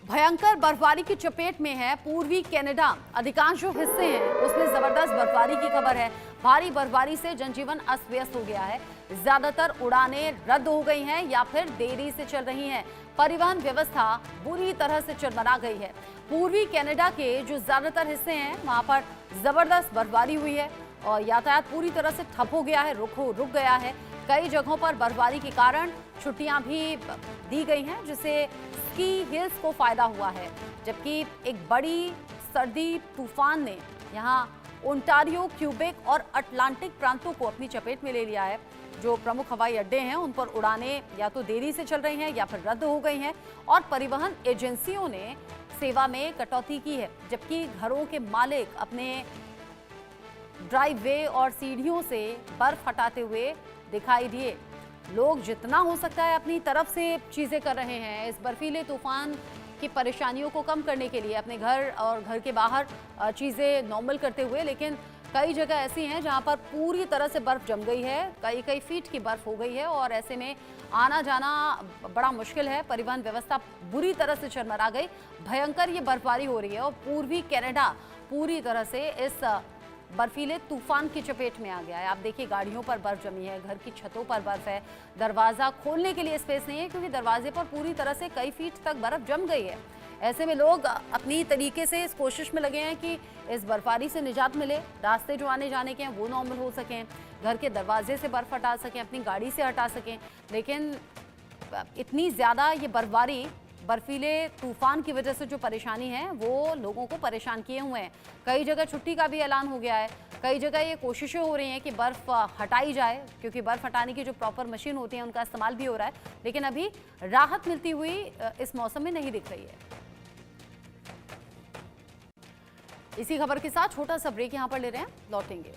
भयंकर बर्फबारी की चपेट में है पूर्वी कनाडा। अधिकांश जो हिस्से हैं उसमें जबरदस्त बर्फबारी की खबर है। भारी बर्फबारी से जनजीवन अस्त व्यस्त हो गया है। ज्यादातर उड़ानें रद्द हो गई हैं या फिर देरी से चल रही हैं। परिवहन व्यवस्था बुरी तरह से चरमरा गई है। पूर्वी कनाडा के जो ज्यादातर हिस्से हैं वहां पर जबरदस्त बर्फबारी हुई है और यातायात पूरी तरह से ठप हो गया है, रुक गया है। कई जगहों पर बर्फबारी के कारण छुट्टियां भी दी गई हैं, जिससे स्की हिल्स को फायदा हुआ है। जबकि एक बड़ी सर्दी तूफान ने यहां ओंटारियो, क्यूबेक और अटलांटिक प्रांतों को अपनी चपेट में ले लिया है। जो प्रमुख हवाई अड्डे हैं उन पर उड़ानें या तो देरी से चल रही हैं या फिर रद्द हो गई हैं और परिवहन एजेंसियों ने सेवा में कटौती की है। जबकि घरों के मालिक अपने ड्राइववे और सीढ़ियों से बर्फ हटाते हुए दिखाई दिए। लोग जितना हो सकता है अपनी तरफ से चीजें कर रहे हैं इस बर्फीले तूफान की परेशानियों को कम करने के लिए, अपने घर और घर के बाहर चीजें नॉर्मल करते हुए। लेकिन कई जगह ऐसी हैं जहां पर पूरी तरह से बर्फ जम गई है, कई फीट की बर्फ हो गई है और ऐसे में आना जाना बड़ा मुश्किल है। परिवहन व्यवस्था बुरी तरह से चरमरा गई। भयंकर ये बर्फबारी हो रही है और पूर्वी कनाडा पूरी तरह से इस बर्फीले तूफान की चपेट में आ गया है। आप देखिए गाड़ियों पर बर्फ जमी है, घर की छतों पर बर्फ है, दरवाजा खोलने के लिए स्पेस नहीं है क्योंकि दरवाजे पर पूरी तरह से कई फीट तक बर्फ जम गई है। ऐसे में लोग अपनी तरीके से इस कोशिश में लगे हैं कि इस बर्फबारी से निजात मिले, रास्ते जो आने जाने के हैं वो नॉर्मल हो सकें, घर के दरवाजे से बर्फ हटा सकें, अपनी गाड़ी से हटा सकें। लेकिन इतनी ज़्यादा ये बर्फबारी, बर्फीले तूफान की वजह से जो परेशानी है वो लोगों को परेशान किए हुए हैं। कई जगह छुट्टी का भी ऐलान हो गया है, कई जगह ये कोशिशें हो रही हैं कि बर्फ़ हटाई जाए क्योंकि बर्फ़ हटाने की जो प्रॉपर मशीन होती है उनका इस्तेमाल भी हो रहा है। लेकिन अभी राहत मिलती हुई इस मौसम में नहीं दिख रही है। इसी खबर के साथ छोटा सा ब्रेक यहाँ पर ले रहे हैं, लौटेंगे।